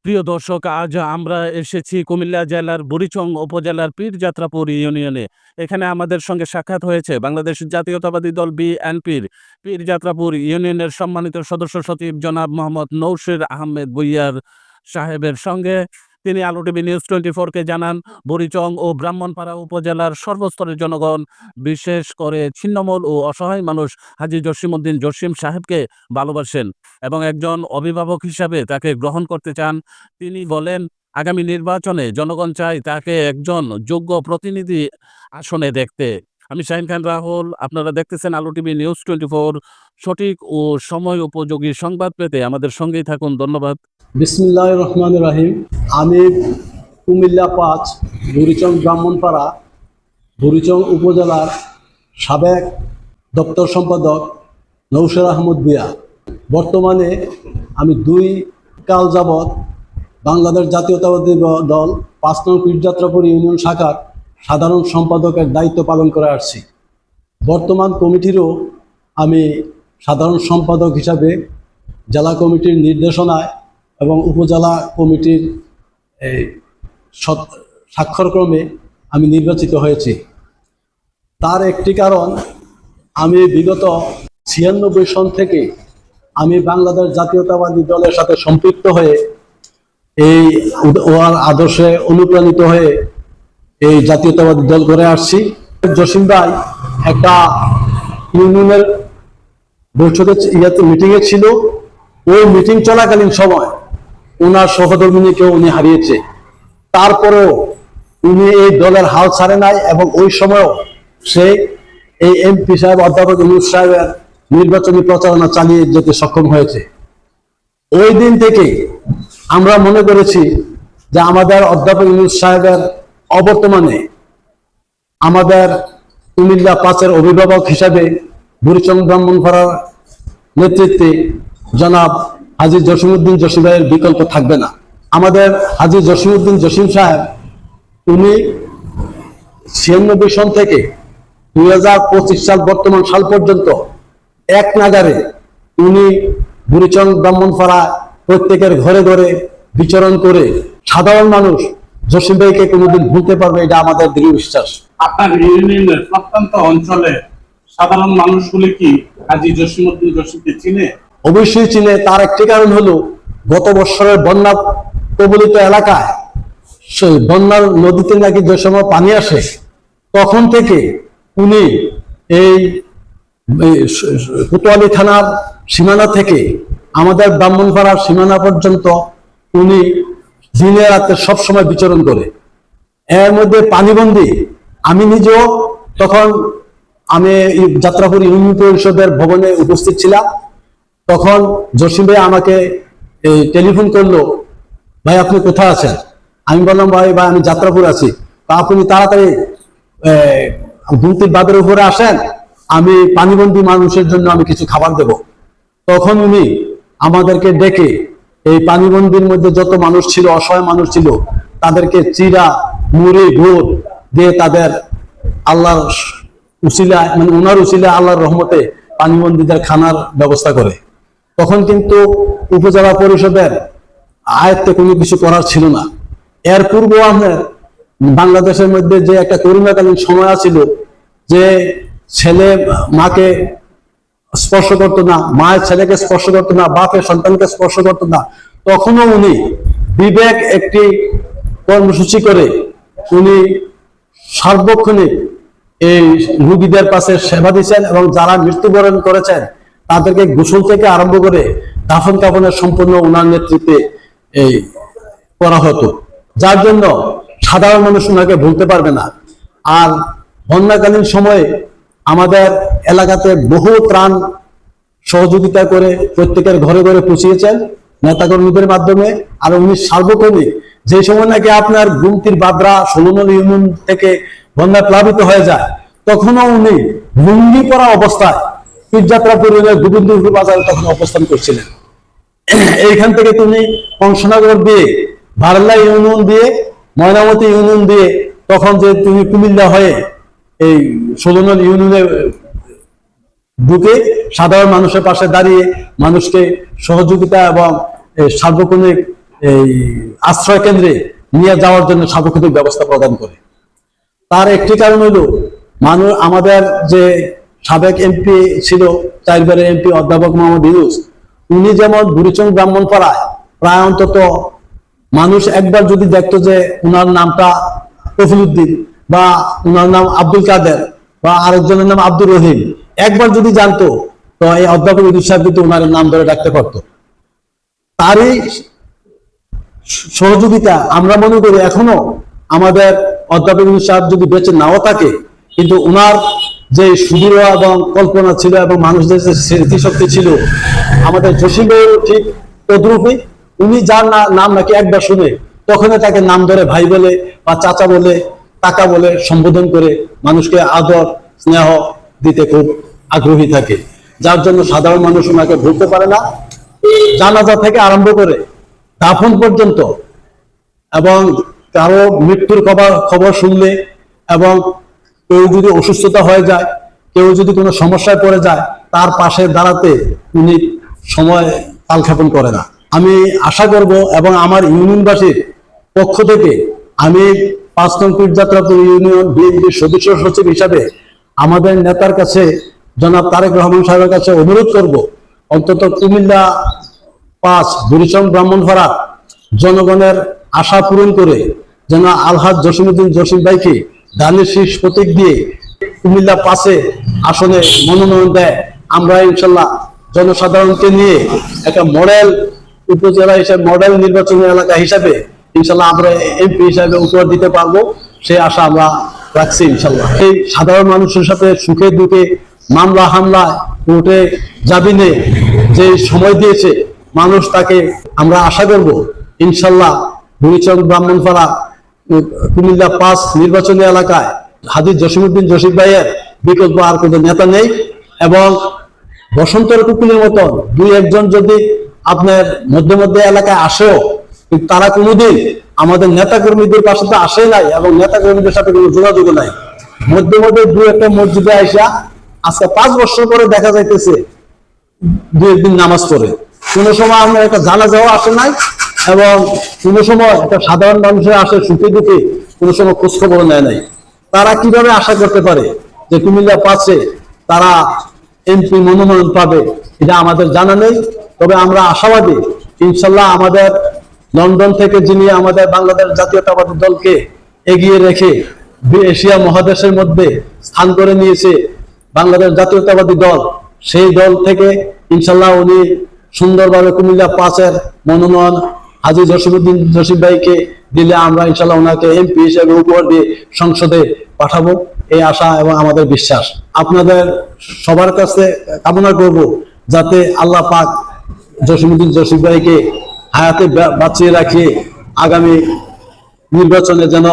প্রিয় দর্শক, আজ আমরা এসেছি কুমিল্লা জেলার বুড়িচং উপজেলার পীরযাত্রাপুর ইউনিয়নে। এখানে আমাদের সঙ্গে সাক্ষাৎ হয়েছে বাংলাদেশ জাতীয়তাবাদী দল বিএনপির পীরযাত্রাপুর ইউনিয়নের সম্মানিত সদস্য সচিব জনাব মোহাম্মদ নৌশির আহমেদ ভূঁইয়ার সাহেবের সঙ্গে। তিনি আলো টিভি নিউজ 24-কে জানান, বুড়িচং ও ব্রাহ্মণপাড়া উপজেলার সর্বস্তরের জনগণ, বিশেষ করে ছিন্নমূল ও অসহায় মানুষ হাজী জসিমউদ্দিন জসিম সাহেবকে ভালোবাসেন এবং একজন অভিভাবক হিসাবে তাকে গ্রহণ করতে চান। তিনি বলেন, আগামী নির্বাচনে জনগণ চায় তাকে একজন যোগ্য প্রতিনিধি আসনে দেখতে। আমি শাহিন খান রাহুল, আপনারা দেখতেছেন আলো টিভি নিউজ 24। সঠিক ও সময় উপযোগী সংবাদ পেতে আমাদের সঙ্গেই থাকুন। ধন্যবাদ। বিসমিল্লাহির রহমানির রহিম। আমি কুমিল্লা 5 বুড়িচং ব্রাহ্মণপাড়া বুড়িচং উপজেলার সাবেক দপ্তর সম্পাদক নৌশির আহমেদ ভূঁইয়া। বর্তমানে আমি 2 কাল যাবৎ বাংলাদেশ জাতীয়তাবাদী দল 5 নং পীরযাত্রাপুর ইউনিয়ন শাখার সাধারণ সম্পাদকের দায়িত্ব পালন করে আসছি। বর্তমান কমিটিরও আমি সাধারণ সম্পাদক হিসাবে জেলা কমিটির নির্দেশনায় এবং উপজেলা কমিটির স্বাক্ষরক্রমে আমি নির্বাচিত হয়েছি। তার একটি কারণ, আমি বিগত 96 সন থেকে আমি বাংলাদেশ জাতীয়তাবাদী দলের সাথে সম্পৃক্ত হয়ে ওর আদর্শে অনুপ্রাণিত হয়ে এই জাতীয়তাবাদী দল করে আসছি। জসিম ভাই একটা ইউনিয়নের বৈঠকে মিটিংয়ে ছিল। ওই মিটিং চলাকালীন সময় ওনার সহধর্মিনীকেও উনি হারিয়েছে। তারপরেও উনি এই দলের হাল ছাড়ে নাই এবং ওই সময়ও সে এই এমপি সাহেব অধ্যাপক ইউনূস সাহেবের নির্বাচনী প্রচারণা চালিয়ে যেতে সক্ষম হয়েছে। ওই দিন থেকে আমরা মনে করেছি যে আমাদের অধ্যাপক ইউনূস সাহেবের অবর্তমানে আমাদের কুমিল্লা 5-এর অভিভাবক হিসাবে বুড়িচং ব্রাহ্মণপাড়ার নেতৃত্বে জনাব হাজী জসিমউদ্দিন জসিম ভাইয়ের বিকল্প থাকবে না। আমাদের হাজী জসিমউদ্দিন জসিম সাহেব উনি 96 সন থেকে 2025 সাল বর্তমান সাল পর্যন্ত এক নাগারে উনি বুড়িচং ব্রাহ্মণপাড়া প্রত্যেকের ঘরে ঘরে বিচরণ করে সাধারণ মানুষ জসিম ভাইকে কোনোদিন ভুলতে পারবে, এটা আমাদের দৃঢ় বিশ্বাস। আপনার ইউনিয়নের প্রত্যন্ত অঞ্চলে সাধারণ মানুষগুলি কি হাজী জসিমউদ্দিন জসিমকে চিনে? অবশ্যই চিনে। তার একটি কারণ হলো, গত বছরের বন্যা কবলিত এলাকায় সেই বন্যার নদীতে নাকি যে সময় পানি আসে, তখন থেকে উনি এই কোতোয়ালি থানার সীমানা থেকে আমাদের ব্রাহ্মণপাড়ার সীমানা পর্যন্ত উনি দিনে রাতে সবসময় বিচরণ করে। এর মধ্যে পানিবন্দী আমি নিজেও, তখন আমি যাত্রাপুর ইউনিয়ন পরিষদের ভবনে উপস্থিত ছিলাম। তখন জসিম ভাই আমাকে টেলিফোন করলো, ভাই আপনি কোথায় আছেন? আমি বললাম, ভাই আমি যাত্রাপুর আছি। আপনি তাড়াতাড়ি গুমতির বাঁধের উপরে আসেন, আমি পানিবন্দী মানুষের জন্য আমি কিছু খাবার দেব। তখন উনি আমাদেরকে ডেকে এই পানিবন্দির মধ্যে যত মানুষ ছিল, অসহায় মানুষ ছিল, তাদেরকে চিরা মুড়ি গুড় দিয়ে তাদের আল্লাহর উসিলায়, মানে ওনার উসিলায় আল্লাহর রহমতে পানিবন্দীদের খানার ব্যবস্থা করে। তখন কিন্তু উপজেলা পরিষদের আয়ত্তে কোনো কিছু করার ছিল না। এর পূর্বে আমাদের বাংলাদেশের মধ্যে যে একটা করোনাকালীন সময় ছিল, যে ছেলে মাকে স্পর্শ করতো না, মায়ের ছেলেকে স্পর্শ করতো না, বাপের সন্তানকে স্পর্শ করতো না, তখনও উনি বিবেক একটি কর্মসূচি করে উনি সার্বক্ষণিক এই রোগীদের পাশে সেবা দিচ্ছেন এবং যারা মৃত্যুবরণ করেছেন তাদেরকে গোসল থেকে আরম্ভ করে দাফন কাফনের সম্পূর্ণ ওনার নেতৃত্বে করা হতো, যার জন্য সাধারণ মানুষ ওনাকে ভুলতে পারবে না। আর বন্যাকালীন সময়ে আমাদের এলাকাতে বহু ত্রাণ সহযোগিতা করে প্রত্যেকের ঘরে ঘরে পৌঁছিয়েছেন নেতাকর্মীদের মাধ্যমে। আর উনি সার্বক্ষণিক, যে সময় নাকি আপনার গুমতির বাদরা 16 নং ইউনিয়ন থেকে বন্যা প্লাবিত হয়ে যায়, তখনও উনি লুঙ্গি পরা অবস্থায় পীরযাত্রাপুর গোবিন্দপুর বাজারে তখন অবস্থান করছিলেন। এইখান থেকে তিনি কংসনগর দিয়ে, বারলা ইউনিয়ন দিয়ে, ময়নামতি ইউনিয়ন দিয়ে, তখন যে তিনি কুমিল্লা হয়ে এই 16 নং ইউনিয়নে ঢুকে সাধারণ মানুষের পাশে দাঁড়িয়ে মানুষকে সহযোগিতা এবং সার্বক্ষণিক এই আশ্রয় কেন্দ্রে নিয়ে যাওয়ার জন্য সার্বক্ষণিক ব্যবস্থা প্রদান করে। তার একটি কারণ হলো মানুষ, আমাদের যে সাবেক এমপি ছিল, 4 বারের এমপি অধ্যাপক মোহাম্মদ ইউনূস, উনি যেমন বুড়িচং ব্রাহ্মণপাড়ায় প্রায় অন্তত মানুষ একবার যদি দেখতো যে উনার নামটা কফিলউদ্দিন বা উনার নাম আব্দুল কাদের বা আরেকজনের নাম আব্দুর রহিম, একবার যদি জানতো তো এই অধ্যাপক ইউনূস সাহেব কিন্তু উনার নাম ধরে ডাকতে পারতো। তারই সহযোগিতা আমরা মনে করি এখনো আমাদের অধ্যাপক ইউনূস সাহেব যদি বেঁচে নাও থাকে, কিন্তু উনার যে সুদৃঢ় এবং কল্পনা ছিল এবং মানুষদের যে স্মৃতিশক্তি ছিল, আমাদের জসিম ভাই ঠিক তদ্রূপই। উনি যার নাম নাকি একবার শুনে তখনই তাকে নাম ধরে ভাই বলে বা চাচা বলে, কাকা বলে সম্বোধন করে মানুষকে আদর স্নেহ দিতে খুব আগ্রহী থাকে, যার জন্য সাধারণ মানুষ ওনাকে ভুলতে পারে না। জানাজা থেকে আরম্ভ করে দাফন পর্যন্ত, এবং কারো মৃত্যুর খবর শুনলে, এবং কেউ যদি অসুস্থতা হয়ে যায়, কেউ যদি কোনো সমস্যায় পড়ে যায়, তার পাশে দাঁড়াতে উনি সময় কালক্ষেপণ করে না। আমি আশা করব এবং আমার ইউনিয়নবাসীর পক্ষ থেকে আমি 5 নং পীরযাত্রাপুর ইউনিয়ন বিএনপির সদস্য সচিব হিসাবে আমাদের নেতার কাছে, জনাব তারেক রহমান সাহেবের কাছে অনুরোধ করব, অন্তত কুমিল্লা 5 বুড়িচং ব্রাহ্মণপাড়া জনগণের আশা পূরণ করে যেন আলহাজ জসিমউদ্দিন জসিম ভাইকে ধানের শীষ প্রতীক দিয়ে কুমিল্লা 5 আসনে মনোনয়ন দেয়। আমরা ইনশাল্লাহ জনসাধারণকে নিয়ে একটা মডেল উপজেলা হিসেবে, মডেল নির্বাচনী এলাকা হিসাবে ইনশাল্লাহ আমরা এমপি হিসাবে উপহার দিতে পারবো, সেই আশা আমরা রাখছি ইনশাল্লাহ। এই সাধারণ মানুষের সাথে সুখে দুঃখে, মামলা হামলায়, কোর্টে জামিনে যে সময় দিয়েছে মানুষ, তাকে আমরা আশা করব ইনশাল্লাহ বুড়িচং ব্রাহ্মণপাড়া কুমিল্লা 5 নির্বাচনী এলাকায় হাজী জসিমউদ্দিন জসিম ভাইয়ের বিকল্প আর কোনো নেতা নেই। এবং বসন্তের কুকুরের মতন 2-1 জন যদি আপনার মধ্যে মধ্যে এলাকায় আসেও, কিন্তু তারা কোনোদিন আমাদের নেতা কর্মীদের পাশে তো আসে নাই এবং নেতা কর্মীদের সাথে কোনো যোগাযোগ নাই। মধ্যে মধ্যে 2-1টা মসজিদে আইসা আজকে 5 বছর পরে দেখা যাইতেছে 2-1 দিন নামাজ পড়ে। কোনো সময় আমরা একটা জানাজাও আসে নাই, এবং কোনো সময় একটা সাধারণ মানুষের আসে সুখে দুঃখে, কোনো সময় খোঁজ খবর নেয় নাই। তারা কিভাবে আশা করতে পারে যে কুমিল্লা 5 তারা এমপি মনোনয়ন পাবে? এটা আমাদের জানা নেই। তবে আমরা আশাবাদী ইনশাল্লাহ আমাদের লন্ডন থেকে যিনি আমাদের বাংলাদেশ জাতীয়তাবাদী দলকে এগিয়ে রেখে এশিয়া মহাদেশের মধ্যে স্থান করে নিয়েছে বাংলাদেশ জাতীয়তাবাদী দল, সেই দল থেকে ইনশাল্লাহ উনি সুন্দরভাবে কুমিল্লা 5 মনোনয়ন হাজী জসিমউদ্দিন জসিম ভাইকে দিলে আমরা ইনশাল্লাহ ওনাকে এমপি হিসেবে উপহার দিয়ে সংসদে পাঠাবো, এই আশা এবং আমাদের বিশ্বাস। আপনাদের সবার কাছে কামনা করব যাতে আল্লাহ পাক জসিমউদ্দিন জসিম ভাইকে হায়াতে বাঁচিয়ে রাখিয়ে আগামী নির্বাচনে যেন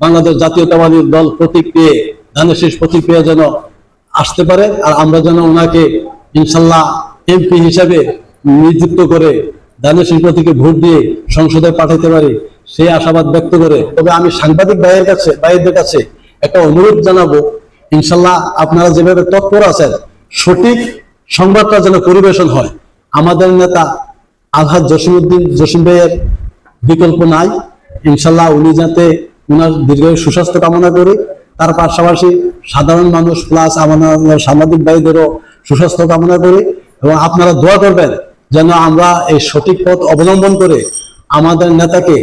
বাংলাদেশ জাতীয়তাবাদী দল প্রতীক পেয়ে, ধানের শীষ প্রতীক পেয়ে যেন আসতে পারে, আর আমরা যেন ওনাকে ইনশাল্লাহ এমপি হিসাবে নিযুক্ত করে ধানের শীষ প্রতীকে ভোট দিয়ে সংসদে পাঠাতে পারি, সেই আশাবাদ ব্যক্ত করে। তবে আমি সাংবাদিক ভাইদের কাছে একটা অনুরোধ জানাবো, ইনশাল্লাহ আপনারা যেভাবে তৎপর আছেন, সঠিক সংবাদটা যেন পরিবেশন হয়। আমাদের নেতা আলহাজ জসিমউদ্দিন জসিম ভাইয়ের বিকল্প নাই, ইনশাল্লাহ উনি যাতে উনার দীর্ঘায়ু সুস্বাস্থ্য কামনা করি, তার পাশাপাশি সাধারণ মানুষ প্লাস আমাদের সাংবাদিক ভাইদেরও সুস্বাস্থ্য কামনা করি, এবং আপনারা দোয়া করবেন যেন আমরা এই সঠিক পথ অবলম্বন করে আমাদের নেতাকে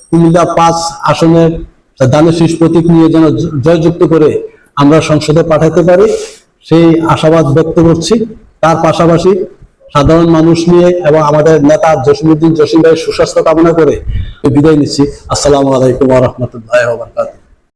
কুমিল্লা 5 আসনের ধানের শীষ প্রতীক নিয়ে যেন জয়যুক্ত করে আমরা সংসদে পাঠাতে পারি, সেই আশাবাদ ব্যক্ত করছি। তার পাশাপাশি সাধারণ মানুষ নিয়ে এবং আমাদের নেতা জসিমউদ্দিন জসিম ভাইয়ের সুস্বাস্থ্য কামনা করে বিদায় নিচ্ছি। আসসালামু আলাইকুম ওয়া রাহমাতুল্লাহি ওয়া বারাকাতুহু।